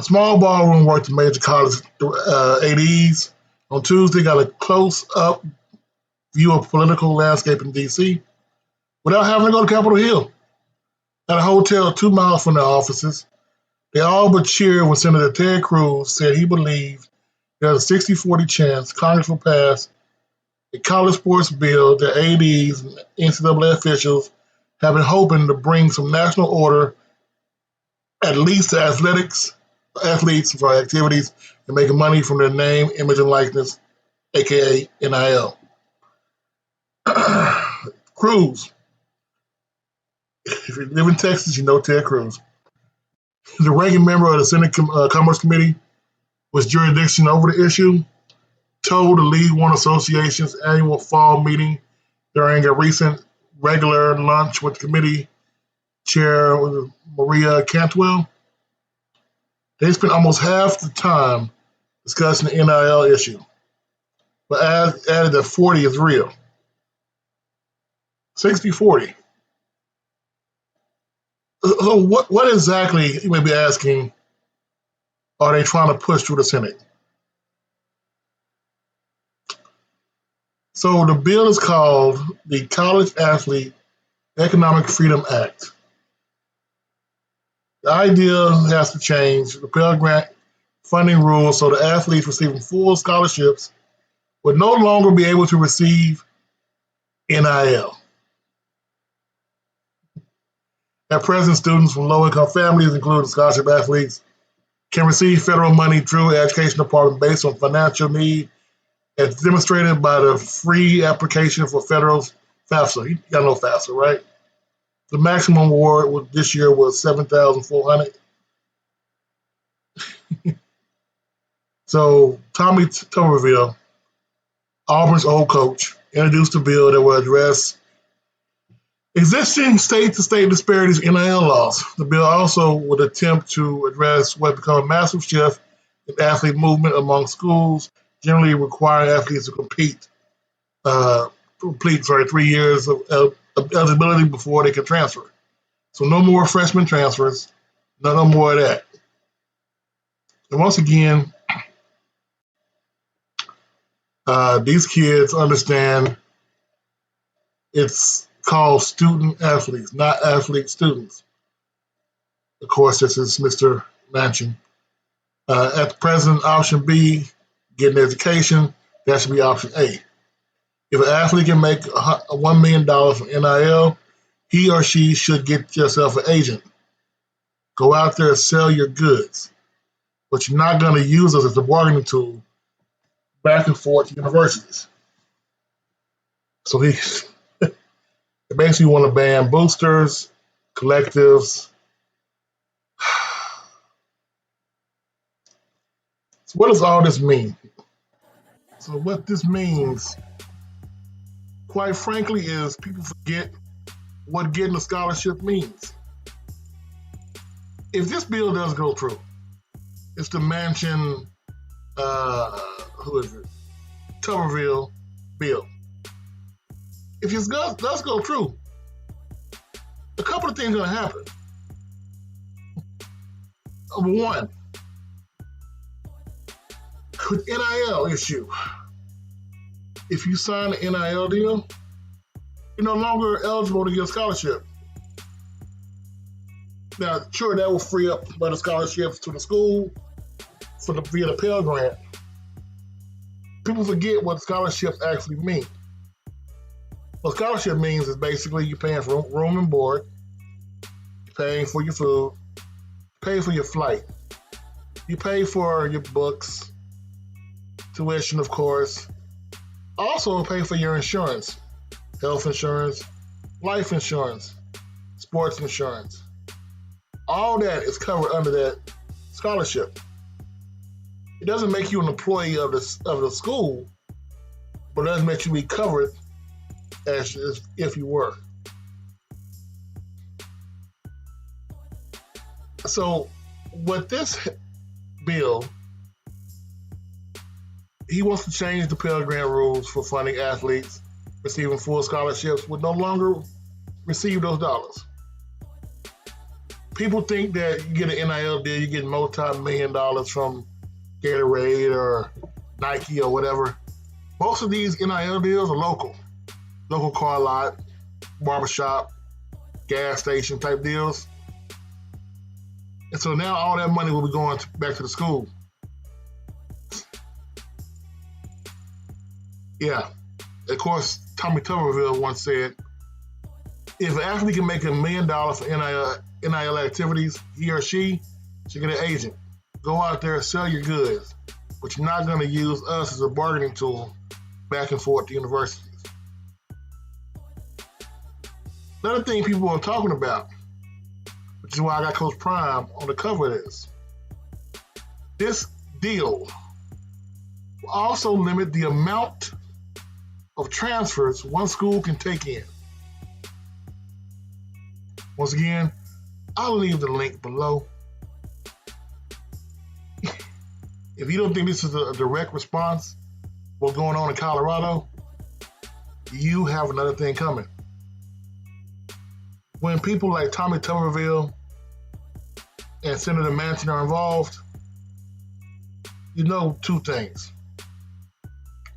A small ballroom worked the major college ADs. On Tuesday, got a close-up view of political landscape in D.C. without having to go to Capitol Hill. At a hotel 2 miles from their offices, they all but cheered when Senator Ted Cruz said he believed there's a 60-40 chance Congress will pass a college sports bill that ADs and NCAA officials have been hoping to bring some national order, at least to athletes for activities and making money from their name, image, and likeness, aka NIL. Cruz. If you live in Texas, you know Ted Cruz. The ranking member of the Senate Commerce Committee, with jurisdiction over the issue, told the League One Association's annual fall meeting during a recent regular lunch with the committee chair Maria Cantwell. They spent almost half the time discussing the NIL issue, but added that 40 is real. 60-40. So what exactly, you may be asking, are they trying to push through the Senate? So the bill is called the College Athlete Economic Freedom Act. The idea has to change the Pell Grant funding rules so the athletes receiving full scholarships would no longer be able to receive NIL. At present, students from low-income families, including scholarship athletes, can receive federal money through the Education Department based on financial need, as demonstrated by the free application for federal FAFSA. You gotta know FAFSA, right? The maximum award this year was $7,400. So Tommy Tuberville, Auburn's old coach, introduced a bill that will address existing state-to-state disparities in NIL laws. The bill also would attempt to address what become a massive shift in athlete movement among schools, generally requiring athletes to complete 3 years of eligibility before they can transfer. So no more freshman transfers, no more of that. And once again, these kids understand it's called student athletes, not athlete students. Of course, this is Mr. Manchin. At the present, option B, getting education, that should be option A. If an athlete can make $1 million from NIL, he or she should get yourself an agent. Go out there and sell your goods. But you're not going to use us as a bargaining tool back and forth to universities. So they basically want to ban boosters, collectives. So what does all this mean? So what this means, quite frankly, is people forget what getting a scholarship means. If this bill does go through, it's the Manchin, Tuberville bill. If it does go through, a couple of things are going to happen. Number one, with NIL issue, if you sign an NIL deal, you're no longer eligible to get a scholarship. Now, sure, that will free up better scholarships to the school via the Pell Grant. People forget what scholarships actually mean. What scholarship means is basically you're paying for room and board, you're paying for your food, pay for your flight, you pay for your books, tuition, of course. Also pay for your insurance, health insurance, life insurance, sports insurance. All that is covered under that scholarship. It doesn't make you an employee of the school, but it does make you be covered as if you were. So with this bill, he wants to change the Pell Grant rules for funding athletes receiving full scholarships would no longer receive those dollars. People think that you get an NIL deal, you get multi-million dollars from Gatorade or Nike or whatever. Most of these NIL deals are local. Local car lot, barbershop, gas station type deals. And so now all that money will be going back to the school. Yeah. Of course, Tommy Tuberville once said, if an athlete can make $1 million for NIL activities, he or she should get an agent. Go out there, sell your goods, but you're not going to use us as a bargaining tool back and forth to universities. Another thing people are talking about, which is why I got Coach Prime on the cover of this. This deal will also limit the amount of transfers one school can take in. Once again, I'll leave the link below. If you don't think this is a direct response to what's going on in Colorado, you have another thing coming. When people like Tommy Tuberville and Senator Manchin are involved, you know two things.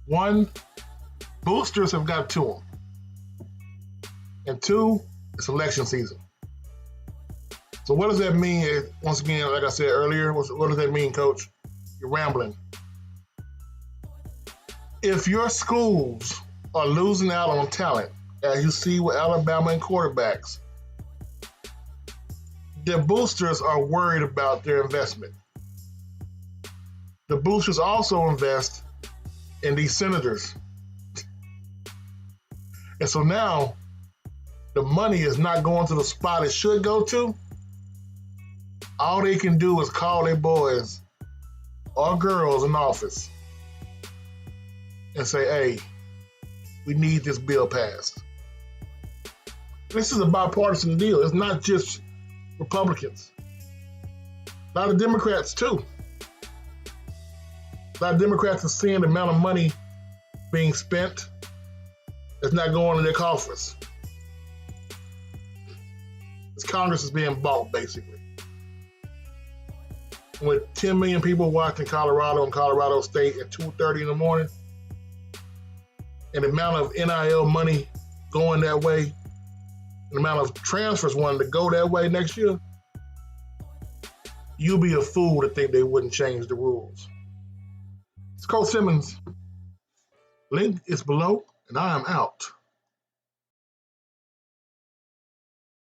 One, boosters have got to them. And two, it's election season. So what does that mean? Once again, like I said earlier, what does that mean, Coach? You're rambling. If your schools are losing out on talent, as you see with Alabama and quarterbacks, their boosters are worried about their investment. The boosters also invest in these senators. And so now the money is not going to the spot it should go to. All they can do is call their boys or girls in office and say, hey, we need this bill passed. This is a bipartisan deal. It's not just Republicans. A lot of Democrats too. A lot of Democrats are seeing the amount of money being spent that's not going to their coffers. This Congress is being bought, basically. With 10 million people watching Colorado and Colorado State at 2:30 in the morning, and the amount of NIL money going that way, and the amount of transfers wanting to go that way next year, you'll be a fool to think they wouldn't change the rules. It's Coach Simmons. Link is below, and I am out.